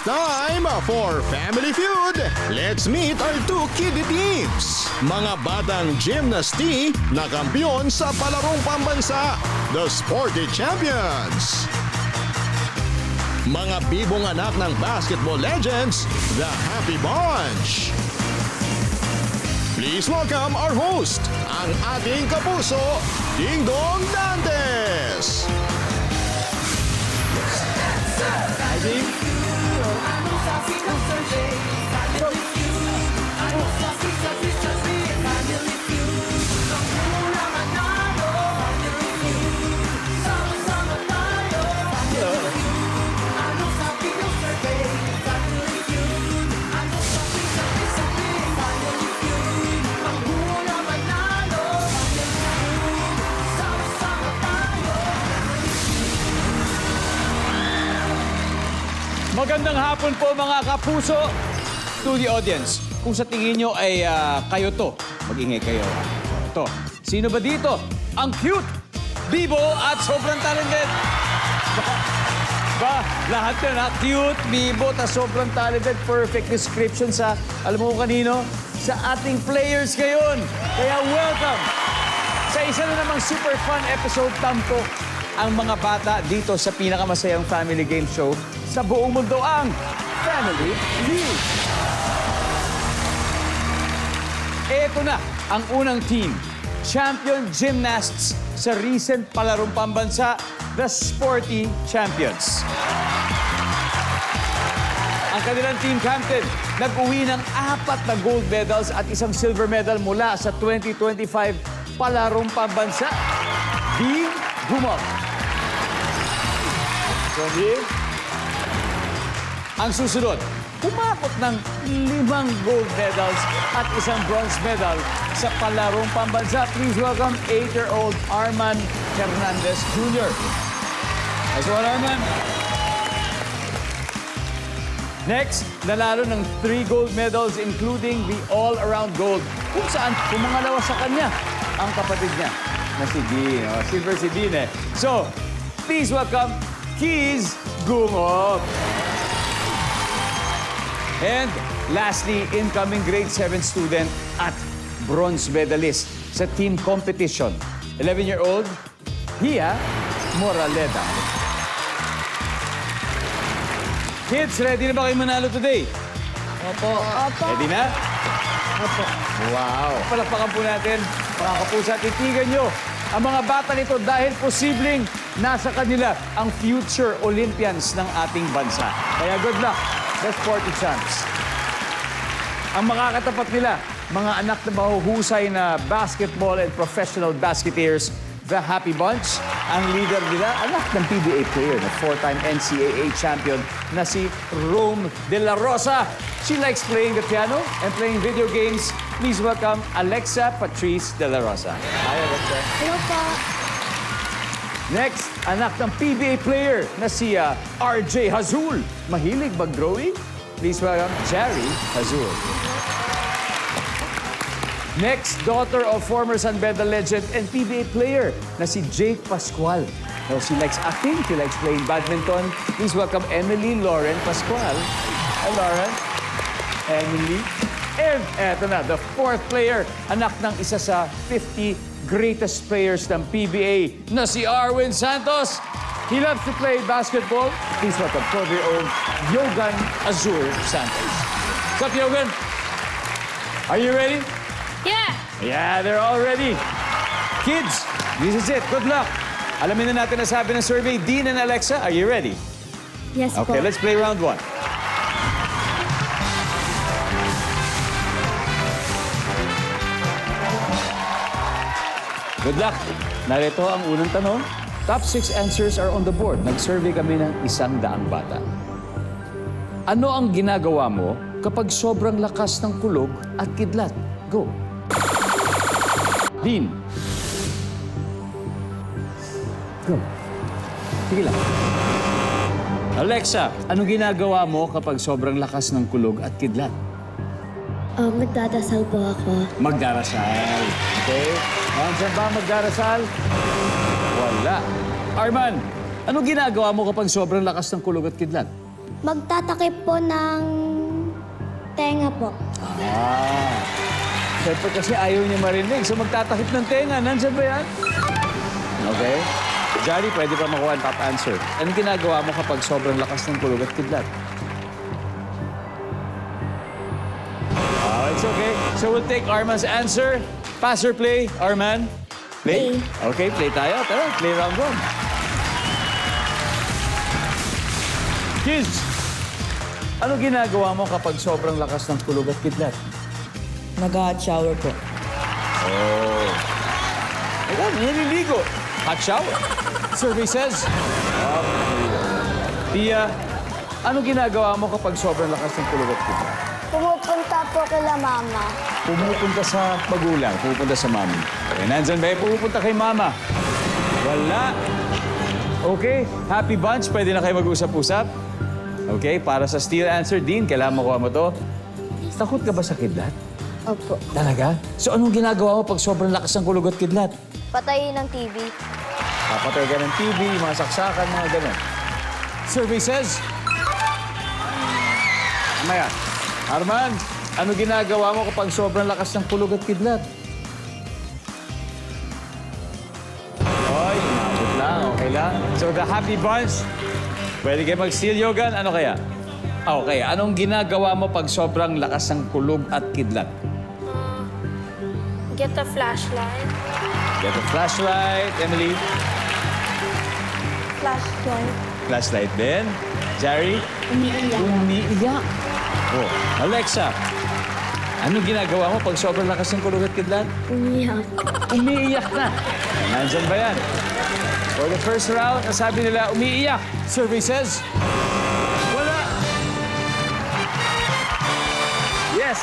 time for Family Feud. Let's meet our two kiddie teams. Mga batang gymnasty na kampiyon sa palarong pambansa, the Sporty Champions. Mga bibong anak ng basketball legends, the Happy Bunch. Please welcome our host, ang ating kapuso, Ding Dong Dantes. Hi, Ding. Magandang hapon po mga kapuso to the audience. Kung sa tingin nyo ay kayo to, mag-ingay kayo. Ito, sino ba dito? Ang cute, bibo at sobrang talented. Lahat yun ha? Cute, bibo at sobrang talented. Perfect description sa, alam mo kung kanino? Sa ating players ngayon. Kaya welcome sa isa na namang super fun episode, tampok ang mga bata dito sa pinakamasayang family game show sa buong mundo, ang Family Feud. Ito na ang unang team, champion gymnasts sa recent palarong pambansa, the Sporty Champions. Ang kanilang team captain, nag-uwi ng 4 na gold medals at isang silver medal mula sa 2025 palarong pambansa. Team Gumok. Ang susunod, pumakot ng 5 gold medals at isang bronze medal sa palarong pambansa. Please welcome 8-year-old Arman Hernandez Jr. Nice one, Arman. Next, nanalo ng 3 gold medals including the all-around gold kung saan pumangalawa sa kanya ang kapatid niya na si Dean. Oh, silver si Dean eh. So, please welcome Keys Gumok. And lastly, incoming grade 7 student at bronze medalist sa team competition, 11-year-old Hia Moraleda. Kids, ready na ba kayo manalo today? Opo. Ready na? Opo. Wow! Palakpakan po natin, mga kapusa, titigan nyo ang mga bata nito dahil posibleng nasa kanila ang future Olympians ng ating bansa. Kaya good luck, the Sporty Champs. Ang makakatapat nila, mga anak na mahuhusay na basketball and professional basketeers, the Happy Bunch. Ang leader nila, anak ng PBA player na 4-time NCAA champion na si Rome De La Rosa. She likes playing the piano and playing video games. Please welcome Alexa Patrice De La Rosa. Hi, Alexa. Hello po. Next, anak ng PBA player na si RJ Hazul. Mahilig mag-drawing? Please welcome Jerry Hazul. Next, daughter of former San Beda legend and PBA player na si Jake Pascual. Now, she likes acting, she likes playing badminton. Please welcome Emily Lauren Pascual. Hi, Lauren. Emily. And eto na, the 4th player, anak ng isa sa 50 greatest players ng PBA na si Arwin Santos. He loves to play basketball. Please welcome 12-year-old Yogan Azur Santos. What's up, Yogan? Are you ready? Yeah. Yeah, they're all ready. Kids, this is it. Good luck. Alamin na natin ang sabi ng survey. Dean and Alexa, are you ready? Yes po. Okay, let's play round 1. Good luck. Narito ang unang tanong. Top 6 answers are on the board. Nag-survey kami ng 100 bata. Ano ang ginagawa mo kapag sobrang lakas ng kulog at kidlat? Go. Dean. Go. Sige lang. Alexa, anong ginagawa mo kapag sobrang lakas ng kulog at kidlat? Nagdadasal po ako. Magdarasal. Okay? Saan ba magdarasal? Wala. Arman, anong ginagawa mo kapag sobrang lakas ng kulog at kidlat? Magtatakip po ng tenga po. Siyempre kasi ayaw niya marinig. So magtatakip ng tenga. Nandyan ba yan? Okay. Jari, pwede pa makuha ang top answer. Anong ginagawa mo kapag sobrang lakas ng kulog at kidlat? It's okay. So we'll take Arman's answer. Pass or play, Arman? Play. Okay, play tayo. Tara, play round 1. Kids, ano ginagawa mo kapag sobrang lakas ng kulog at kidlat? Nag-hot shower po. Ayan, nililigo. Hot shower. Survey says. Tia, ano ginagawa mo kapag sobrang lakas ng kulog at kidlat? Pumupunta po kila mama. Pumupunta sa magulang, pumupunta sa mami. Okay, nandyan ba yung pumupunta kay mama? Wala. Okay, happy bunch, pwede na kayo mag-usap-usap? Okay, para sa steal answer, Dean, kailangan makuha mo to. Takot ka ba sa kidlat? Opo. Talaga? So anong ginagawa mo pag sobrang lakas ng kulog at kidlat? Patayin ng TV. Papatay ka ng TV, mga saksakan, mga ganun. Survey says... Maya, Arman, ano ginagawa mo kapag sobrang lakas ng kulog at kidlat? Oy, inabot lang, okay lang. So the happy bunch, pwede kayo mag-steal yogan, ano kaya? Okay, anong ginagawa mo pag sobrang lakas ng kulog at kidlat? Get a flashlight. Get a flashlight, Emily. Flashlight. Flashlight din. Jerry? Umiiyak. Umiiyak. Oh, Alexa, ano ginagawa mo pag sobrang lakas ng kulog at kidlat? Umiiyak. Umiiyak na. Nandyan ba yan? For the first round, nasabi nila, umiiyak. Survey says, wala. Yes.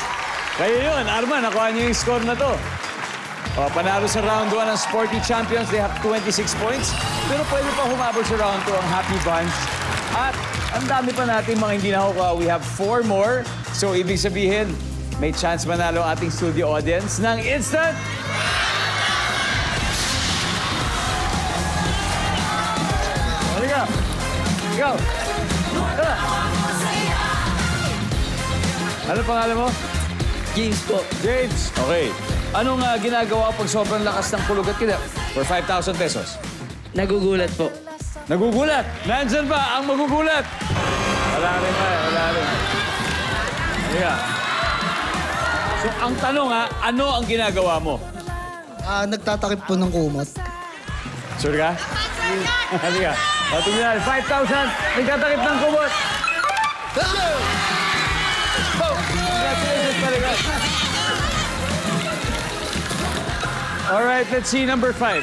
Kayo yun. Arman, nakuha niyo yung score na to. O, panalo sa round 1 ang Sporty Champions. They have 26 points. Pero pwede pa humabol sa round 2 ang Happy Bunch. At ang dami pa natin mga hindi nakukuha. We have 4 more. So, ibig sabihin, may chance manalo ang ating studio audience ng instant... Halika! Ikaw! Tara! Ano pangalan mo? James po. James. Okay. Anong ginagawa pag sobrang lakas ng kulog at kidlat? For 5,000 pesos. Nagugulat po. Nagugulat! Nandyan ba ang magugulat? Wala rin ba? Wala rin. Halika. So, ang tanong ano ang ginagawa mo? Nagtatakip po ng kumot. Sure ka? Halika. O, tingnan natin. 5,000. Nagtatakip ng kumot. Oh, congratulations, Paligan. Alright, let's see number 5.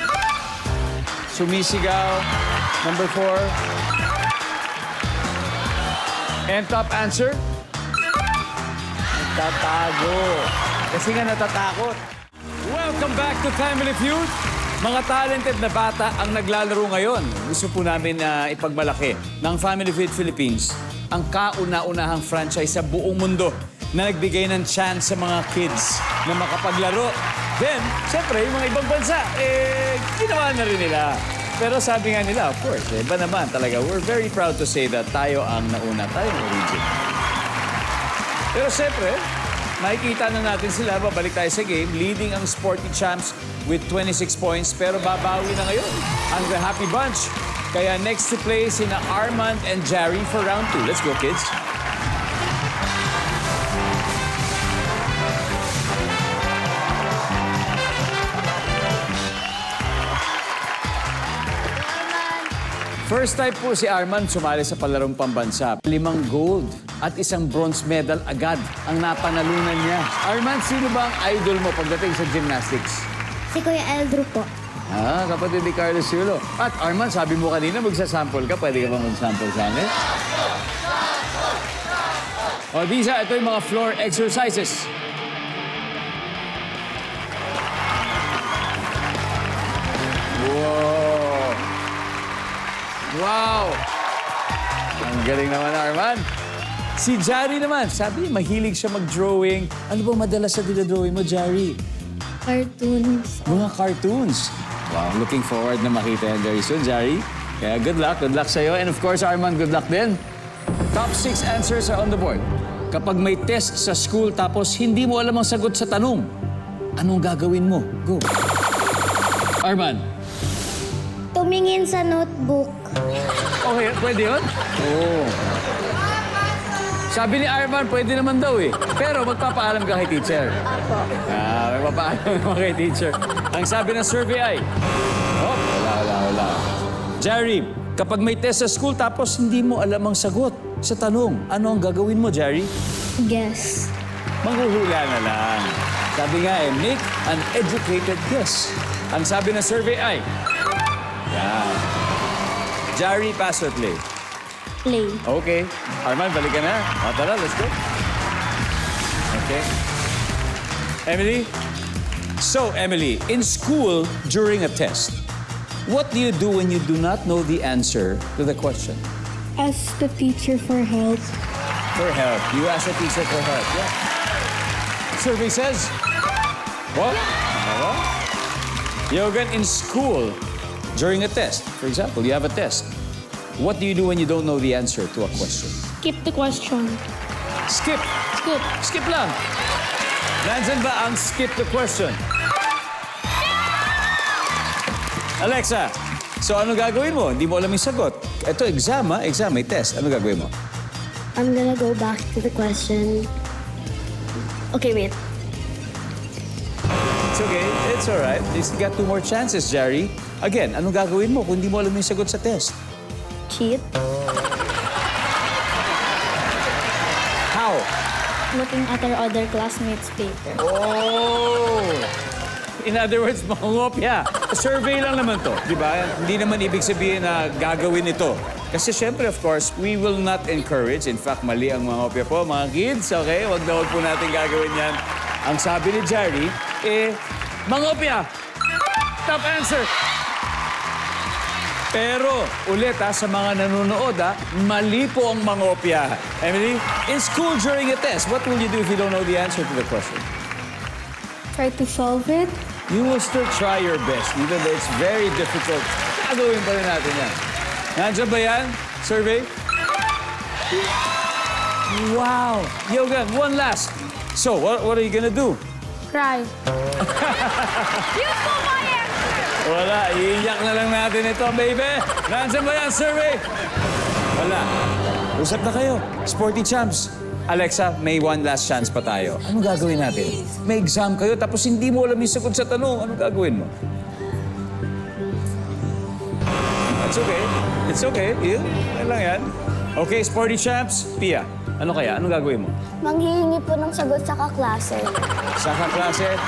Sumisigaw. Number 4. And top answer? Nagtatago. Kasi nga natatakot. Welcome back to Family Feud. Mga talented na bata ang naglalaro ngayon. Gusto po namin ipagmalaki ng Family Feud Philippines ang kauna-unahang franchise sa buong mundo na nagbigay ng chance sa mga kids na makapaglaro. Then, siyempre, yung mga ibang bansa, ginawa na rin nila. Pero sabi nga nila, of course, iba naman talaga. We're very proud to say that tayo ang nauna, tayo ang origin. Pero siyempre, makikita na natin sila, babalik tayo sa game, leading ang Sporty Champs with 26 points, pero babawi na ngayon ang The Happy Bunch. Kaya next to play sina Armand and Jerry for round 2. Let's go, kids. First time po si Arman sumali sa palarong pambansa. 5 gold at 1 bronze medal agad ang napanalunan niya. Arman, sino ba ang idol mo pagdating sa gymnastics? Si Kuya Eldro po. Kapatid ni Carlos Yulo. At Arman, sabi mo kanina magsasample ka. Pwede ka ba magsample sa amin? O, Disa, ito yung mga floor exercises. Wow! Wow! Ang galing naman, Arman. Si Jari naman, sabi mahilig siya mag-drawing. Ano ba madalas sa dinadrawing mo, Jari? Cartoons. Mga cartoons. Wow, looking forward na makita yan very soon, Jari. Kaya good luck sa'yo. And of course, Arman, good luck din. Top Top 6 answers are on the board. Kapag may test sa school tapos hindi mo alam ang sagot sa tanong, anong gagawin mo? Go. Arman. Tumingin sa notebook. Okay, pwede yun? Oo. Sabi ni Arman, pwede naman daw eh. Pero magpapaalam ka kay teacher. Apo. Magpapaalam ka kay teacher. Ang sabi ng survey ay... Oh, wala. Jerry, kapag may test sa school tapos hindi mo alam ang sagot sa tanong, ano ang gagawin mo, Jerry? Guess. Manghuhula na lang. Sabi nga eh, make an educated guess. Ang sabi ng survey ay... Yan. Jerry, pass or play? Play. Okay. Arman, balik ka na. Tara, let's go. Okay. Emily? So, Emily, in school, during a test, what do you do when you do not know the answer to the question? Ask the teacher for help. For help. You ask the teacher for help. Yeah. Survey says... What? Yogan, in school, during a test, for example, you have a test. What do you do when you don't know the answer to a question? Skip the question. Skip. Skip. Skip lang. Nandyan ba ang skip the question? Alexa, so ano gagawin mo? Hindi mo alam yung sagot. Ito, exam, may test. Ano gagawin mo? I'm gonna go back to the question. Okay, wait. It's okay. It's all right. You still got 2 more chances, Jerry. Again, anong gagawin mo kung hindi mo alam yung sagot sa test? Cheat. How? Looking at our other classmates' paper. Oh! In other words, mangungopia. Survey lang naman to, di ba? Hindi naman ibig sabihin na gagawin ito. Kasi syempre, of course, we will not encourage. In fact, mali ang mangungopia po, mga kids, okay? Huwag na huwag po natin gagawin yan. Ang sabi ni Jerry, mangungopia! Top answer! Pero, ulit sa mga nanonood mali po ang mangopya. Emily, in school during a test, what will you do if you don't know the answer to the question? Try to solve it. You will still try your best, even though it's very difficult. Gagawin pa rin natin yan. Nandiyan ba yan? Survey? Wow! Yogan, one last. So, what are you gonna do? Cry. Wala, iiyak na lang natin ito, baby. Nandiyan ba yan, survey? Wala. Usap na kayo. Sporty Champs. Alexa, may one last chance pa tayo. Anong gagawin natin? May exam kayo, tapos hindi mo alam yung sagot sa tanong. Anong gagawin mo? It's okay. It's okay. Yan lang yan. Okay, Sporty Champs. Pia, ano kaya? Anong gagawin mo? Manghihingi po ng sagot sa kaklase. Sa kaklase?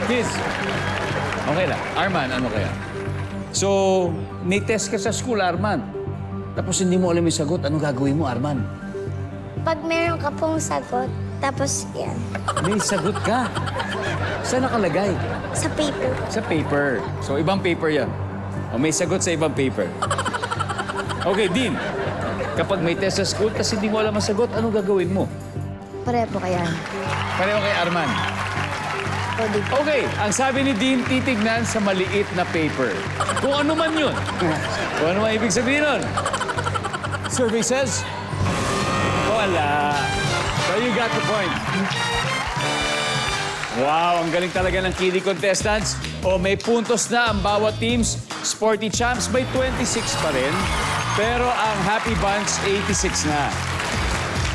Kids. Okay lang. Arman, ano kaya? So, may test ka sa school, Arman. Tapos hindi mo alam yung sagot. Anong gagawin mo, Arman? Pag meron ka pong sagot, tapos yan. May sagot ka. Saan nakalagay? Sa paper. Sa paper. So, ibang paper yan. O may sagot sa ibang paper. Okay, Dean. Kapag may test sa school, tapos hindi mo alam ang sagot, anong gagawin mo? Pareho po kaya. Pareho kay Arman. Pwede po. Okay, ang sabi ni Dean, titignan sa maliit na paper. Kung ano man yun. Kung ano man ibig sabihin nun. Survey says, wala. So you got the point. Wow, ang galing talaga ng Kili contestants. O may puntos na ang bawat teams. Sporty Champs may 26 pa rin. Pero ang Happy Bunch, 86 na.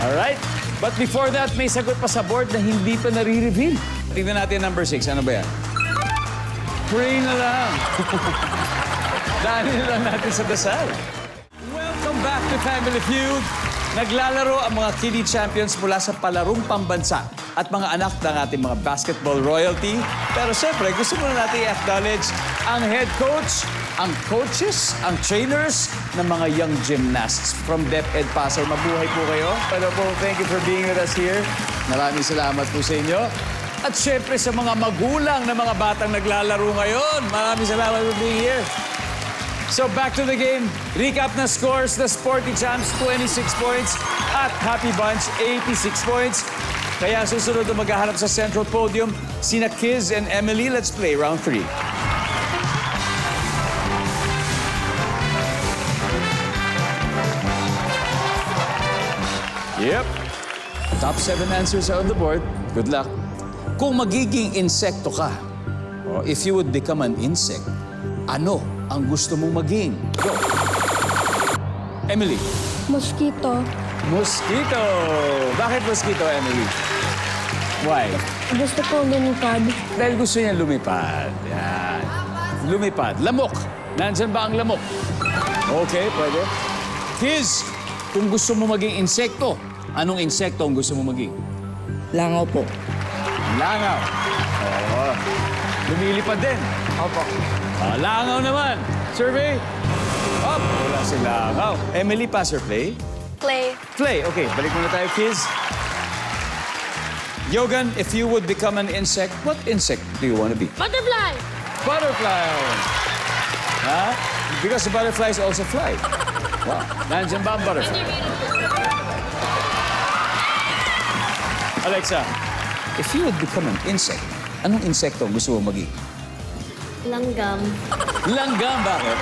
Alright? But before that, may sagot pa sa board na hindi pa nare-reveal. Tingnan natin number 6. Ano ba yan? Pray na lang. Daanin na lang natin sa dasal. Welcome back to Family Feud. Naglalaro ang mga Kili champions mula sa palarong pambansa at mga anak ng ating mga basketball royalty. Pero siyempre, gusto muna natin i-acknowledge ang head coach, ang coaches, ang trainers ng mga young gymnasts from DepEd Pasay. Mabuhay po kayo. Hello po, thank you for being with us here. Maraming salamat po sa inyo. At siyempre sa mga magulang na mga batang naglalaro ngayon. Maraming salamat for being here. So back to the game. Recap na scores. The Sporty Champs, 26 points. At Happy Bunch, 86 points. Kaya susunod na maghahanap sa central podium, sina Kiz and Emily. Let's play round 3. Yep. Top 7 answers are on the board. Good luck. Kung magiging insekto ka, or if you would become an insect, ano ang gusto mong maging? Go. Emily. Mosquito. Mosquito. Bakit mosquito, Emily? Why? Gusto ko lumipad. Dahil gusto niya lumipad. Yan. Lumipad. Lamok. Nandyan ba ang lamok? Okay, pwede. Kiz, kung gusto mo maging insekto, anong insekto ang gusto mo maging? Langaw po. Langaw. Oo. Lumilipad din. Opo. Langaw naman. Survey. Up. Wala si langaw. Emily, pass or play? Play. Play. Okay, balik muna tayo, kids. Yogan, if you would become an insect, what insect do you want to be? Butterfly. Butterfly. Huh? Because the butterflies also fly. Wow. Nandiyan ba ang butterfly? Alexa, if you would become an insect, anong insekto gusto mo maging? Langgam. Langgam, bakit?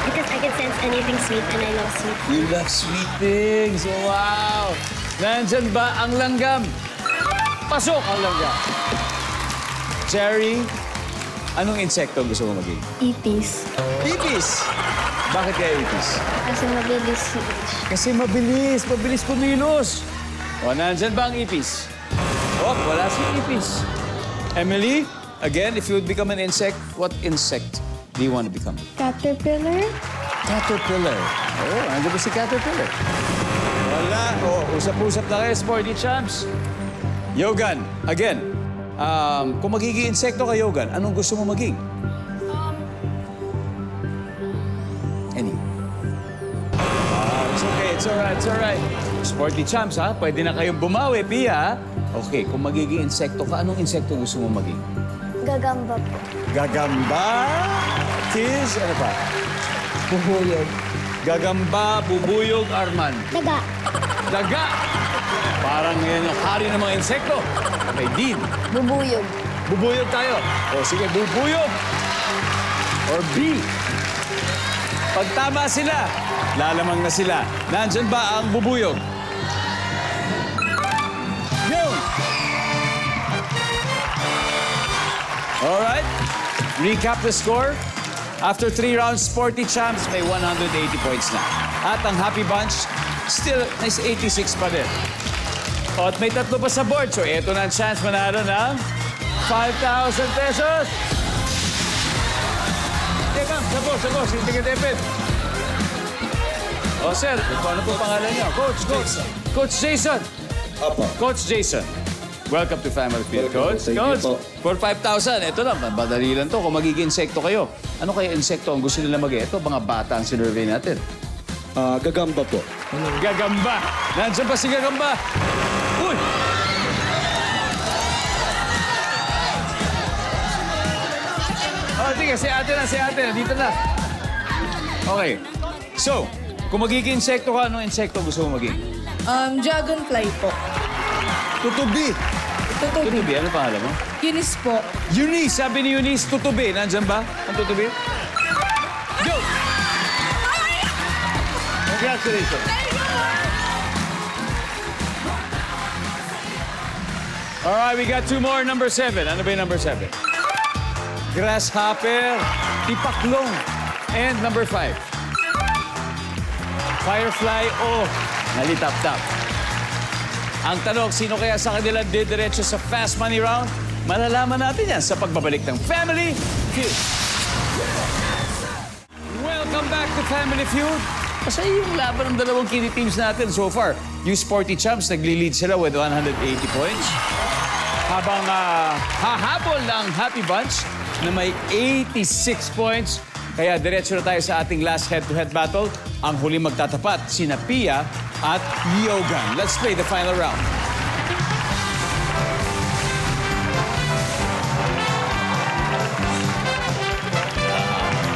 Because I can sense anything sweet and I love sweet. You love sweet things. Wow. Nandiyan ba ang langgam? Pasok ang langgam. Cherry, anong insekto gusto mo maging? Ipis. Ipis. Bakit kaya ipis? Kasi mabilis. Kasi mabilis. Mabilis kumilos. O, nandyan ba ang ipis? Oh, wala si ipis. Emily, again, if you would become an insect, what insect do you want to become? Caterpillar. Caterpillar. Oh, nandiyan ba si Caterpillar? Wala. Oh, usap-usap na kayo, Sporty Champs. Yogan, again, kung magiging insekto ka, Yogan, anong gusto mo maging? Any? It's okay, it's alright, it's alright. Sporty Champs, ha? Pwede na kayong bumawi, Pia, ha? Okay, kung magiging insekto ka, anong insekto gusto mo maging? Gagamba po. Gagamba, kiss, ano pa? Bubuyog. Gagamba, bubuyog, Arman. Daga. Daga! Parang yan yung hari ng mga insekto. Okay, Dean. Bubuyog. Bubuyog tayo. O sige, bubuyog. Or B. Pag tama sila, lalamang na sila. Nandyan ba ang bubuyog? Yun! Alright. Recap the score. After 3 rounds, Sporty Champs may 180 points na. At ang Happy Bunch, still, nice 86 pa din. O, at may 3 pa sa board. So, eto na ang chance manalo ng 5,000 pesos. Teka, sabos, hindi ka debit. O, sir, ano po pangalan niyo? Coach. Coach Jason. Opo. Coach Jason. Welcome to Family Field, Coach. Thank you Coach, po. for 5,000, ito lang, madali lang to. Kung magiging insekto kayo, ano kaya insekto ang gusto nila mag-ito? Mga bata ang sinurvey natin. Gagamba po. Gagamba. Nandiyan pa si Gagamba. Uy! Oh, sige, si ate na. Dito na. Okay. So, kung magiging insekto ka, anong insekto gusto mo maging? Dragonfly po. Tutubi. Tutubi. Tutubi, ano pangalan mo? Eunice po. Eunice, sabi ni Eunice, tutubi. Nandyan ba? Ang tutubi? Go! Congratulations. All right, we got 2 more. Number 7. Ano ba yung number 7? Grasshopper, tipaklong. And number 5. Firefly o nalitap-tap. Ang tanong, sino kaya sa kanila didiretso sa Fast Money Round? Malalaman natin yan sa pagbabalik ng Family Feud. Welcome back to Family Feud. Masaya yung laban ng dalawang kiddie teams natin so far. Yung Sporty Champs, nagli-lead sila with 180 points. Habang hahabol ng Happy Bunch na may 86 points. Kaya diretso na tayo sa ating last head-to-head battle. Ang huling magtatapat, sina Pia at Yogan. Let's play the final round.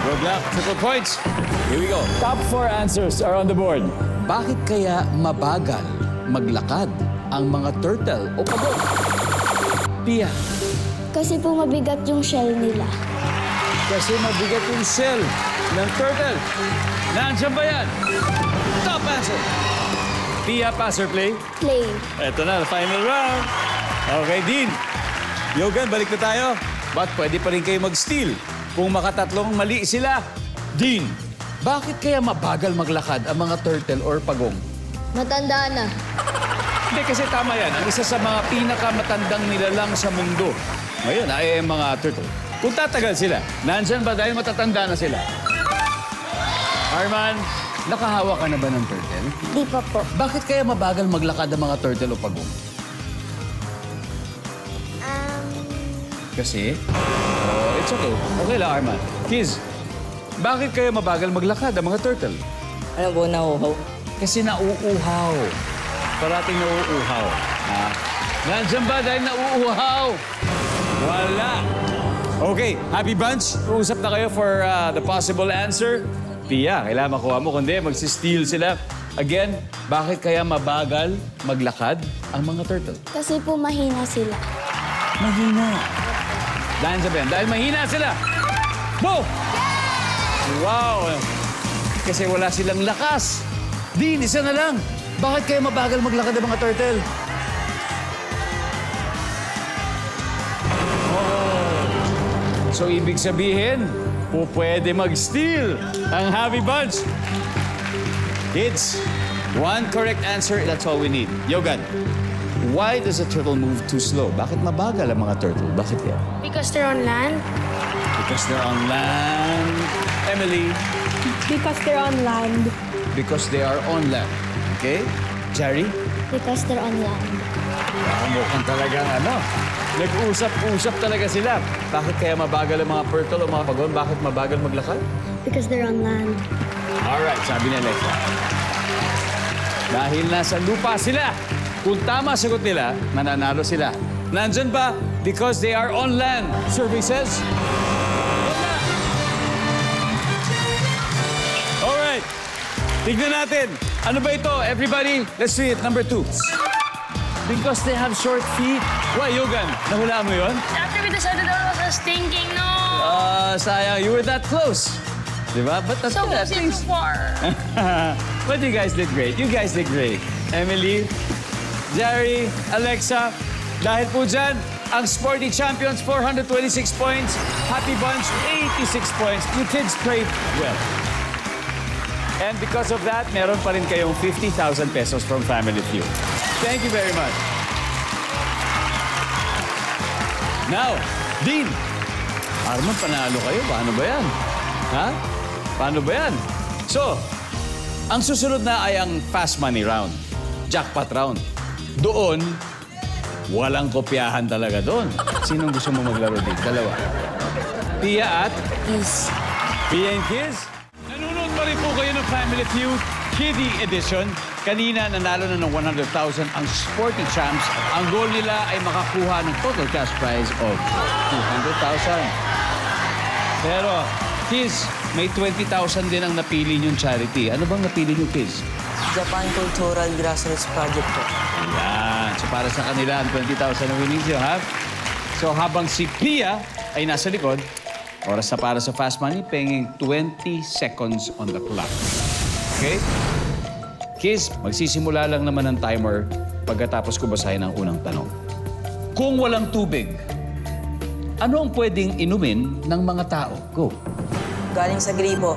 Good luck. Triple points. Here we go. Top 4 answers are on the board. Bakit kaya mabagal maglakad ang mga turtle o pagod? Pia. Kasi po mabigat yung shell nila. Kasi mabigat yung shell ng turtle. Nandiyan ba yan? Top answer. Pia, pass or play? Play. Eto na, final round. Okay, Dean. Yogan, balik na tayo. But pwede pa rin kayo mag-steal kung makatatlong mali sila. Dean, bakit kaya mabagal maglakad ang mga turtle or pagong? Matanda na. Hindi, kasi tama yan. Ang isa sa mga pinakamatandang nilalang sa mundo. Ngayon, ay mga turtle. Kung tatagal sila, nandyan ba dahil matatanda na sila? Arman, nakahawa ka na ba ng turtle? Di pa po. Bakit kaya mabagal maglakad ang mga turtle o pagong? Kasi? Oh, it's okay. Okay lang, Arman. Kiz, bakit kaya mabagal maglakad ang mga turtle? Ano po, nauhaw? Kasi nauuhaw. Parating nauuhaw. Ha? Nandiyan ba dahil nauuhaw? Wala. Okay, happy bunch. Uusap na kayo for the possible answer. Pia, kailangan makuha mo. Kundi magsisteal sila. Again, bakit kaya mabagal maglakad ang mga turtle? Kasi po mahina sila. Mahina. Dahil sabihin, dahil mahina sila. Bo! Wow! Kasi wala silang lakas. Din, isa na lang. Bakit kaya mabagal maglakad ang mga turtle? Oh. So, ibig sabihin, pwede mag-steal ang Happy Bunch. Kids, one correct answer, that's all we need. Yogan, why does a turtle move too slow? Bakit mabagal ang mga turtle? Bakit kaya? Because they're on land. Because they're on land. Emily, Because they're on land. because they are on land. Okay? Jerry? Because they're on land. Mukhang talagang nag-usap-usap talaga sila. Bakit kaya mabagal ang mga turtle o mga pagon? Bakit mabagal maglakad? Because they're on land. Alright, sabi ni Alexa. Dahil nasa lupa sila. Kung tama sagot nila, mananalo sila. Nandyan ba? Because they are on land. Survey says... Alright. Tignan natin. Ano ba ito? Everybody, let's see it. Number 2. Because they have short feet. Why, Yogan? Nahulaan mo yun? After we decided that was us thinking, no. Sayang. You were that close. Diba? But that's So good. was it too far? But you guys did great. You guys did great. Emily, Jerry, Alexa, dahil po dyan, ang Sporty Champions, 426 points. Happy Bunch, 86 points. You kids played well. And because of that, meron pa rin kayong 50,000 pesos from Family Feud. Thank you very much. Now, Dean, Arman, panalo kayo. Paano ba yan? Ha? Paano ba yan? So, ang susunod na ay ang fast money round. Jackpot round. Doon, walang kopyahan talaga doon. Sinong gusto mo maglaro dito? Dalawa. Pia at? Yes. Pia and Kiz? Nanonood pa rin po kayo ng Family Feud Kiddie Edition. Kanina, nanalo na ng 100,000 ang Sporty Champs. Ang goal nila ay makakuha ng total cash prize of 200,000. Pero, Kiz, may 20,000 din ang napili niyong charity. Ano bang napili niyo, Kiz? Japan Cultural Grassroots Project po. Ayan. So para sa kanila, ang 20,000 na winnings nyo, ha? So habang si Pia ay nasa likod, oras na para sa Fast Money, paying 20 seconds on the clock. Okay? Kiz, magsisimula lang naman ang timer pagkatapos ko basahin ang unang tanong. Kung walang tubig, ano ang pwedeng inumin ng mga tao? Go. Galing sa gripo.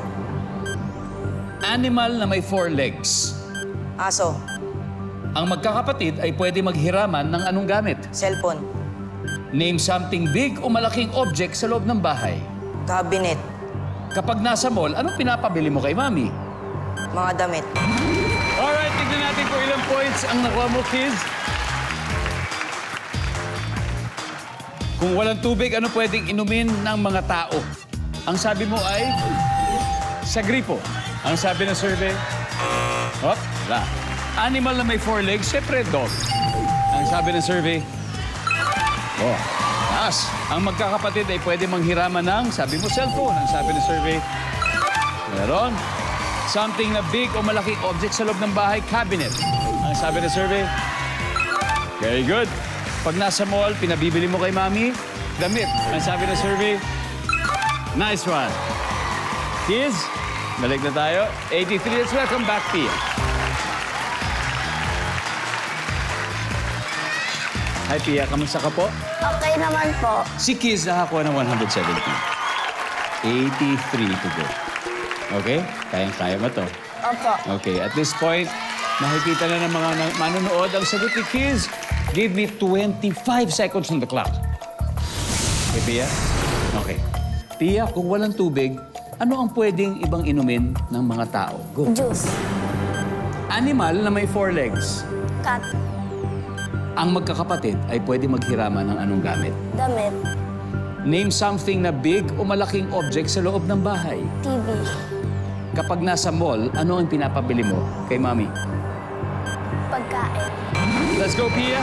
Animal na may 4 legs. Aso. Ang magkakapatid ay pwede maghiraman ng anong gamit? Cellphone. Name something big o malaking object sa loob ng bahay. Cabinet. Kapag nasa mall, anong pinapabili mo kay Mami? Mga damit. Alright, tignan natin kung ilang points ang nakuha mo, Kiz. Kung walang tubig, ano pwedeng inumin ng mga tao? Ang sabi mo ay sa gripo. Ang sabi ng survey, hop, wala. Animal na may 4 legs, syempre dog. Ang sabi ng survey, taas. Ang magkakapatid ay pwede manghiraman ng, sabi mo, cellphone. Ang sabi ng survey, meron. Something na big o malaking object sa loob ng bahay, cabinet. Ang sabi ng survey, very good. Pag nasa mall, pinabibili mo kay Mami, damit. Ang sabi ng survey, nice one. Kids, balik na tayo. 83, let's welcome back Pia. Hi, Pia. Kamusta ka po? Okay naman po. Si Kiz nakakuha ng 170. 83 to go. Okay? Kayang-kaya mo to. Opo. Okay, at this point, nakikita na ng mga manonood ang sagot ni Kiz. Give me 25 seconds on the clock. Okay, Pia? Okay. Pia, kung walang tubig, ano ang pwedeng ibang inumin ng mga tao? Go. Juice. Animal na may 4 legs. Cat. Ang magkakapatid ay pwede maghiraman ng anong gamit? Damit. Name something na big o malaking object sa loob ng bahay. TV. Kapag nasa mall, ano ang pinapabili mo kay Mami? Pagkain. Let's go, Pia.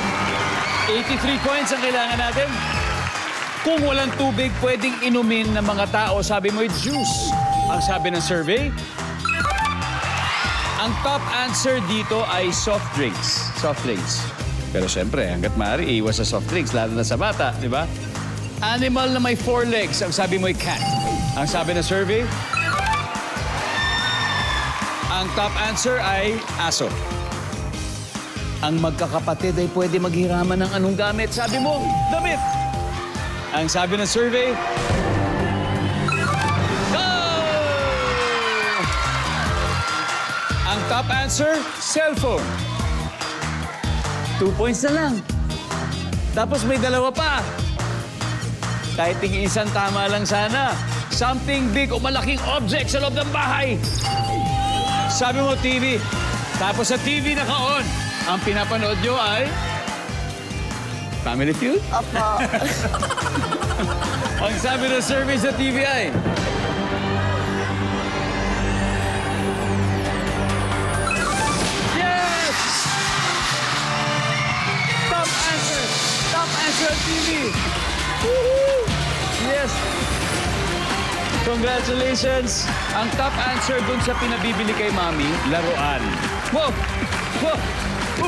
83 points ang kailangan natin. Kung walang tubig, pwedeng inumin ng mga tao. Sabi mo, juice. Ang sabi ng survey, ang top answer dito ay soft drinks. Soft drinks. Pero siyempre, hanggat maaari, iwas sa soft drinks, lalo na sa bata, di ba? Animal na may 4 legs. Ang sabi mo ay cat. Ang sabi ng survey, ang top answer ay aso. Ang magkakapatid ay pwede maghiraman ng anong gamit. Sabi mo, damit. Ang sabi ng survey, go! Ang top answer, cellphone. 2 points na lang. Tapos may dalawa pa. Kahit tingin isang tama lang sana. Something big o malaking object sa loob ng bahay. Sabi mo, TV. Tapos sa TV naka-on. Ang pinapanood nyo ay Family Feud? Opo. Ang sabi ng survey sa TV ay yes! Top answer! Top answer on TV! Woohoo! Yes! Congratulations! Ang top answer dun sa pinabibili kay Mami, laruan. Whoa! Whoa!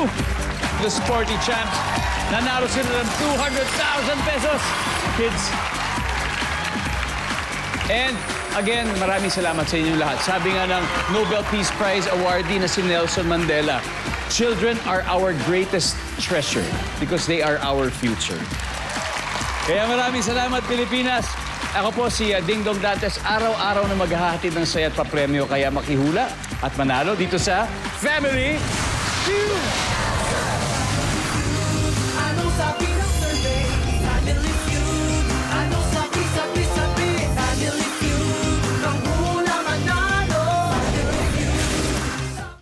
Ooh! The Sporty Champs. Nanalo sila ng 200,000 pesos. Kids. And again, maraming salamat sa inyong lahat. Sabi nga ng Nobel Peace Prize awardee na si Nelson Mandela, children are our greatest treasure because they are our future. Kaya maraming salamat, Pilipinas. Ako po si Ding Dong Dantes, araw-araw na maghahatid ng saya at papremyo. Kaya makihula at manalo dito sa Family Feud!